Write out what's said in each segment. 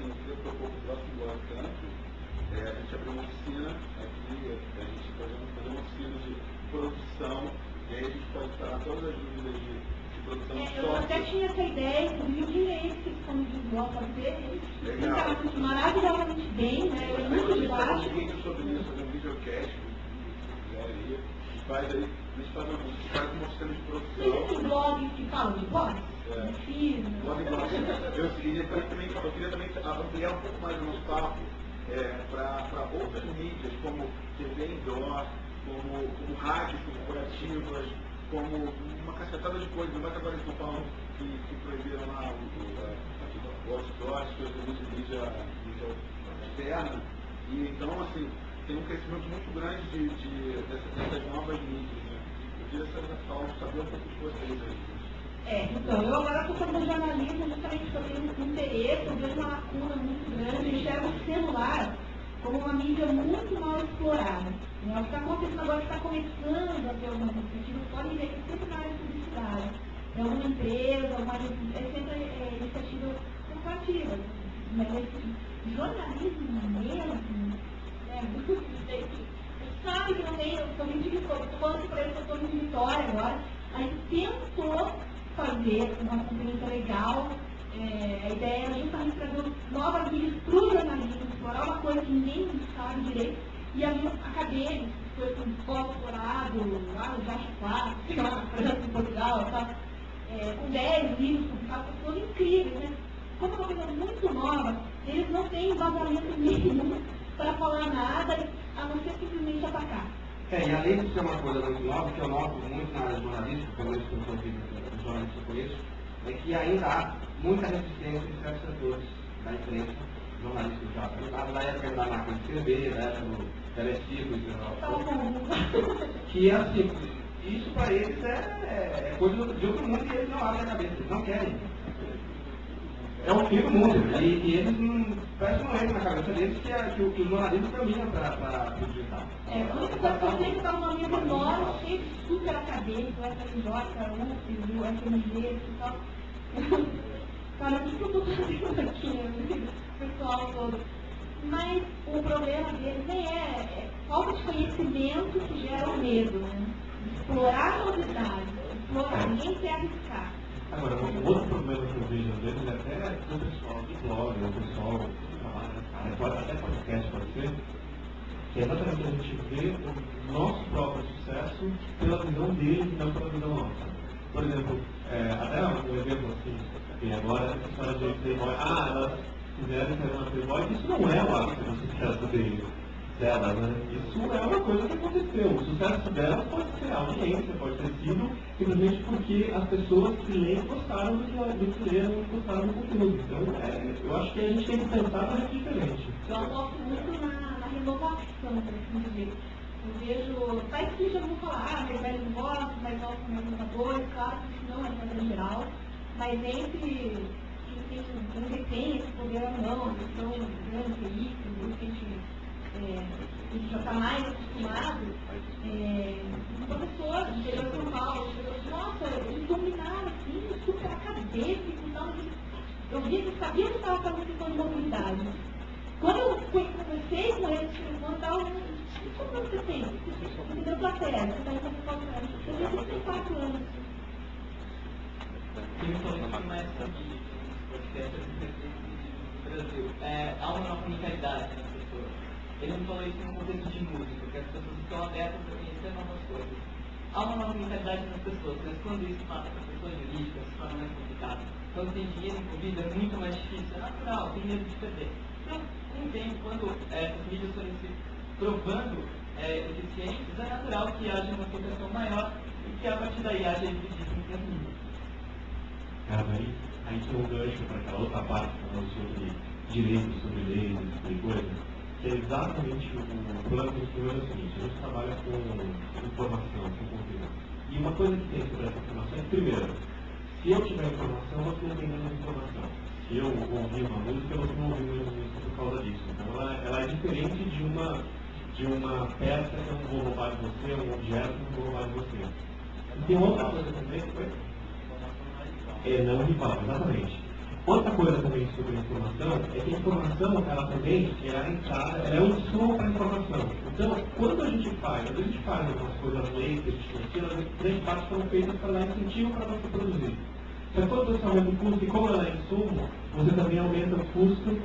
assim, eu queria propor para o próximo campo, a gente abriu uma oficina aqui, a gente pode fazer uma oficina de produção, e aí a gente pode falar todas as dúvidas de produção de Eu até tinha essa ideia, inclusive o direito que eles estão de fazer, eles ficam maravilhosamente bem, né? É muito didático. A gente faz um vídeo sobre isso, fazer um videocast, aí, a gente faz uma oficina de produção. Existem blogs que falam de blogs? Blog. Eu queria também ampliar um pouco mais o nosso papo para outras mídias, como TV indoor, como rádios corporativas, como uma cacetada de coisas. Não vai agora em São Paulo que proibiram lá o outdoor, as coisas de mídia externa. E então, assim, tem um crescimento muito grande dessas novas mídias. Né? Eu queria saber um pouco de vocês aí. Então, eu agora estou fazendo jornalismo justamente porque eu tenho um interesse, eu vejo uma lacuna muito grande, eu enxergo o celular como uma mídia muito mal explorada. O que está acontecendo agora está começando a ter algumas iniciativas, podem ver que sempre na área de publicidade, é uma empresa, é sempre iniciativas corporativas, mas esse jornalismo mesmo, sabe que não tem, eu estou falando para eles, eu estou de Vitória agora, a gente tentou fazer uma conferência legal, a ideia era justamente trazer novas mídias para o jornalismo, explorar uma coisa que ninguém sabe direito, e havia acadêmicos, foi com pós-doutorado, lá no Jaixa 4, fica lá, por exemplo, em Portugal, tá? Com 10 livros publicados, pessoas incríveis, né? Como uma coisa muito nova, eles não têm embasamento nenhum para falar nada, a não ser simplesmente atacar. E além de ser uma coisa muito nova, que eu noto muito na área jornalística, pelo menos que eu convido os jornalistas que eu conheço, é que ainda há muita resistência em certos setores da imprensa jornalística já. Na época da máquina de escrever, na época do teleciclo, que assim, isso para eles é coisa de outro mundo e eles não abrem a cabeça, eles não querem. É um fim do mundo, e eles parece que não entra na cabeça deles que o jornalismo caminha para o digital. Eu sei que está uma mesa enorme, cheia de super acadêmico, FMJ, UF, o FMG e tal. Cara, o que eu estou fazendo aqui, né? O pessoal todo. Mas o problema deles nem é falta de conhecimento que gera o medo, né? Explorar novidades, ninguém quer arriscar. Agora, um outro problema que eu vejo às vezes é até o pessoal de blog, o pessoal que trabalha nessa área, até podcast pode ser, que é exatamente a gente vê o nosso próprio sucesso pela visão deles e não pela visão nossa. Por exemplo, até um exemplo assim, tem agora essa história de Playboy, elas fizeram ter uma Playboy, isso não é o ápice do sucesso delas, né? Isso é uma coisa que aconteceu. O sucesso delas pode ser a audiência, pode ter sido simplesmente porque as pessoas que leem gostaram do que leram e gostaram do conteúdo. Então, eu acho que a gente tem que pensar para ser diferente. Eu aposto muito na renovação, por assim dizer. Eu vejo, faz que já vou falar, mais velhos não gostam, mais novos são mais inovadores, claro que isso não é regra geral, mas entre quem tem esse poder ou não, que são grandes veículos, que a gente já está mais acostumado, um professor de interior de São Paulo, nossa, eles dominaram assim, super acadêmico e tal, eu vi que eles sabiam que estava fazendo questão de mobilidade. Quando eu conversei com eles, eu estava como você tem? Você deu plateia, você está indo para o eu tenho 34 anos. Principalmente mais sabido, no Brasil, há uma nova mentalidade nas pessoas. Ele não falou isso no contexto de música, porque as pessoas estão abertas a conhecer novas coisas. Há uma nova mentalidade nas pessoas, mas quando isso passa para pessoas jurídicas, se torna mais complicado. Quando tem dinheiro envolvido, é muito mais difícil, é natural, tem medo de perder. Então, com o tempo, quando essas mídias forem se provando eficientes, é natural que haja uma proteção maior e que a partir daí haja evidência entre as mídias. Aí tem um gancho para aquela outra parte falando sobre direitos, sobre leis, sobre coisas, que é exatamente o plano do primeiro é o seguinte: a gente trabalha com informação, com conteúdo. E uma coisa que tem sobre essa informação é, primeiro, se eu tiver informação, você não tem menos informação. Se eu ouvir uma música, você não ouviu uma música por causa disso. Então ela é diferente de uma peça que eu não vou roubar de você, um objeto que eu não vou roubar de você. E tem outra coisa também que foi não rival, exatamente. Outra coisa também sobre a informação é que a informação, ela também é a entrada, ela é um insumo para a informação. Então, quando a gente faz algumas coisas leis que a gente ensina, as grandes partes foram feitas para dar incentivo para você produzir. Mas quando você aumenta o custo, e como ela é insumo, você também aumenta o custo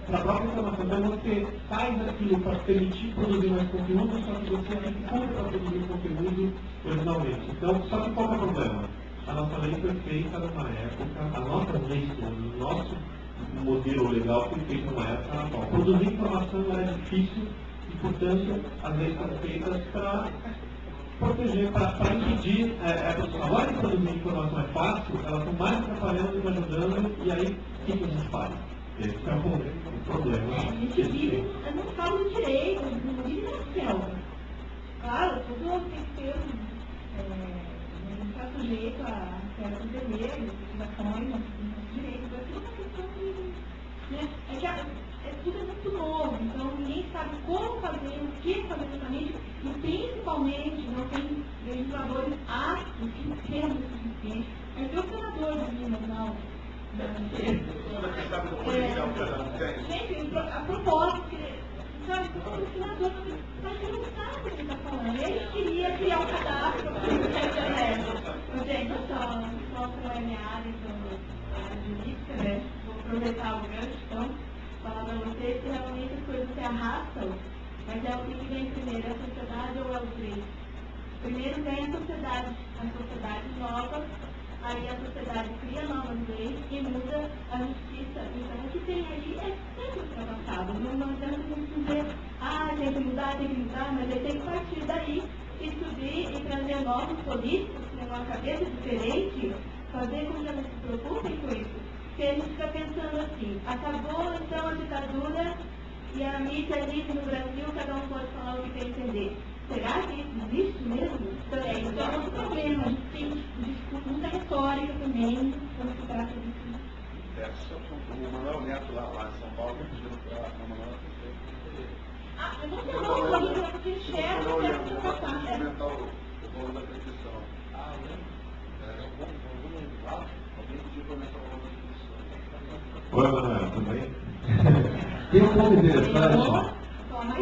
para a própria informação. Então você faz aquilo para permitir produzir mais conteúdo, só que você dificulta para produzir conteúdo originalmente. Então, só que qual é o problema? A nossa lei foi feita numa época, as nossas leis, o nosso modelo legal foi feito numa época na qual produzir informação era difícil e, portanto, as leis foram feitas para proteger, para impedir a produção. Agora que produzir informação é fácil, elas estão mais atrapalhando do que ajudando, e aí o que a gente faz? Esse é o problema. A gente vive, eu não falo de direito, não vive na selva. Claro, tudo tem que ter, não está sujeito a certos deveres, legislações, não direitos, mas tudo é uma questão de, né, tudo é muito novo, então ninguém sabe como fazer, o que fazer exatamente, e principalmente não tem legisladores aptos, internos o suficiente. Mas tem o senador de Minas, não. Gente, a propósito, sabe, o senador não sabe o que ele está falando. Ele queria criar um cadastro para a internet. Gente, não só para a minha área jurídica, né? Vou aproveitar o gancho, então, falar para vocês que realmente as coisas se arrastam, mas é o que vem primeiro, é a sociedade ou é os leis? Primeiro vem a sociedade nova, aí a sociedade cria novas leis e muda a justiça. Então, o que tem aí é sempre ultrapassado. Não adianta a gente dizer, tem que mudar, mas ele tem que partir daí e subir e trazer novos políticos com uma cabeça diferente, fazer com que eles se preocupem com isso. Porque a gente fica pensando assim, acabou então a ditadura e a mídia livre no Brasil, cada um pode falar o que quer entender. Será que isso existe mesmo? Então é outro problema. A gente tem muita retórica também quando se trata disso. O Manuel Neto lá em São Paulo pedindo para a Manuela. Eu não sei o nome, porque enxerga que é muito passar. Aumentar o valor da prescrição. Alguém pediu para aumentar o valor da prescrição. Oi, Manuel, tudo bem? Tem um ponto interessante.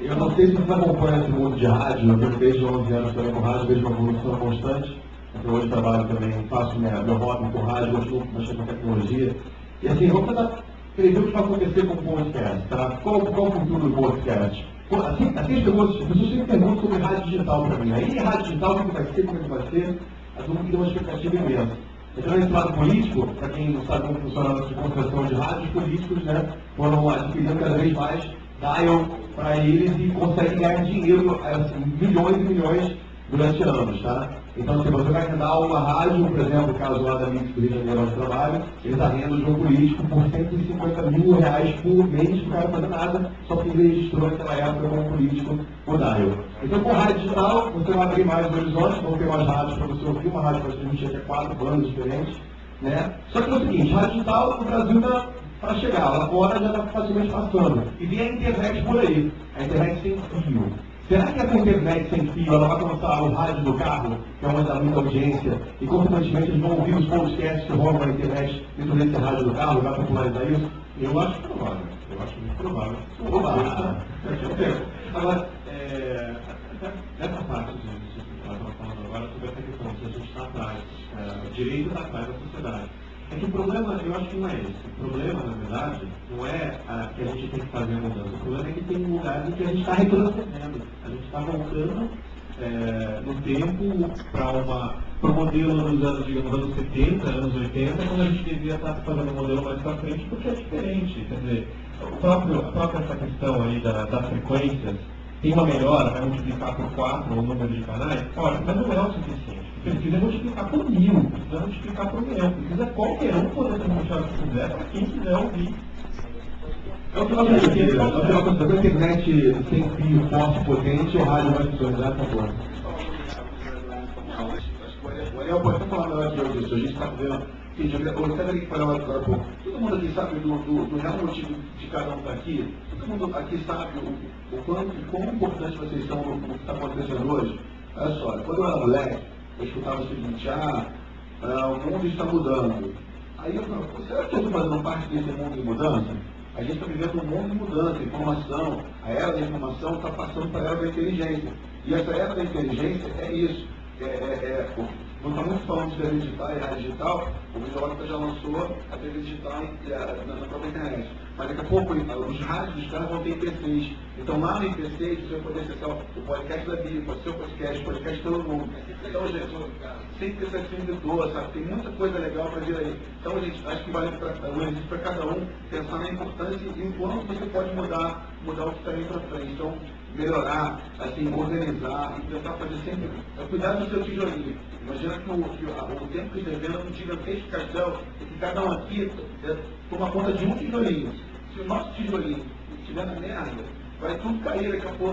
Eu não sei se você acompanha esse mundo de rádio, eu tenho desde 11 anos também com rádio, vejo uma evolução constante. Eu hoje trabalho também, faço meu hobby com rádio, continuo mexendo com tecnologia. E assim, vamos tentar prever o que vai acontecer com o podcast, tá? Qual o futuro do podcast? Assim, as pessoas sempre perguntam sobre rádio digital para mim. Aí rádio digital, o que vai ser, como é que vai ser? A turma tem uma expectativa imensa. Então, nesse lado político, para quem não sabe como funciona a concessão de rádio, os políticos, né, foram adquirindo cada vez mais dial para eles e conseguem ganhar dinheiro, assim, milhões e milhões durante anos, tá? Então, se você vai arrendar uma rádio, por exemplo, o caso lá da Mix do Rio de Janeiro, onde trabalho, eles arrendam de um político por R$150 mil por mês, o cara fazendo nada, só que ele registrou naquela época como político o dial. Então, com rádio digital, você vai abrir mais horizontes, vão ter mais rádios para você ouvir, uma rádio para transmitir até 4 bandas diferentes, né? Só que é o seguinte, rádio digital no Brasil está para chegar, lá fora já está facilmente passando. E vem a internet por aí, a internet sem fio. Será que essa internet sem fio ela vai alcançar o rádio do carro, que é onde dá muita audiência, e consequentemente eles vão ouvir os podcasts que rolam na internet dentro desse rádio do carro, vai popularizar isso? Eu acho provável. Eu acho muito provável. Agora, essa parte que nós estamos falando agora sobre essa questão, se a gente está atrás, o direito está atrás da sociedade. É que o problema, eu acho que não é esse. O problema, na verdade, não é que a gente tem que fazer a mudança. O problema é que tem lugares em que a gente está retrocedendo. A gente está voltando no tempo para o modelo dos anos, digamos, anos 70, anos 80, quando a gente devia estar fazendo um modelo mais para frente, porque é diferente. Quer dizer, a própria essa questão aí das frequências, tem uma melhora, vai multiplicar por 4 o número de canais, olha, mas não é o suficiente. Precisa multiplicar por 1000, precisa multiplicar por 1.000, precisa qualquer um poder transmitir o que quiser para quem quiser ouvir. É o que nós temos a internet sem fio forte, potente, ou rádio mais visualizado, por favor. O Ariel pode estar falando melhor que eu disso, a gente está vendo. Eu até que falar agora, pô, todo mundo aqui sabe do real motivo de cada um estar aqui, todo mundo aqui sabe o quão importante vocês são no que está acontecendo hoje. Olha só, quando eu era moleque, eu escutava o seguinte, o mundo está mudando. Aí eu falo, será que eu estou fazendo parte desse mundo de mudança? A gente está vivendo um mundo de mudança, informação, a era da informação está passando para a era da inteligência. E essa era da inteligência é isso. Não está muito falando de TV digital e rádio digital, o Visualógica já lançou a TV digital na própria internet. Mas daqui a pouco os rádios dos caras vão ter IPCs. Então lá no IPC você vai poder acessar o podcast da Bíblia, pode ser o podcast de todo mundo. Então, gente, sem ter essa servidor, sabe? Tem muita coisa legal para vir aí. Então, gente, acho que vale um exercício para cada um pensar na importância e em quanto você pode mudar o que está aí para frente. Então, melhorar, assim, organizar e tentar fazer sempre. Cuidar do seu tijolinho. Imagina que o tempo que você vê é um gigantesco castelo e que cada um aqui toma conta de um tijolinho. Se o nosso tijolinho estiver na merda, vai tudo cair daqui a pouco.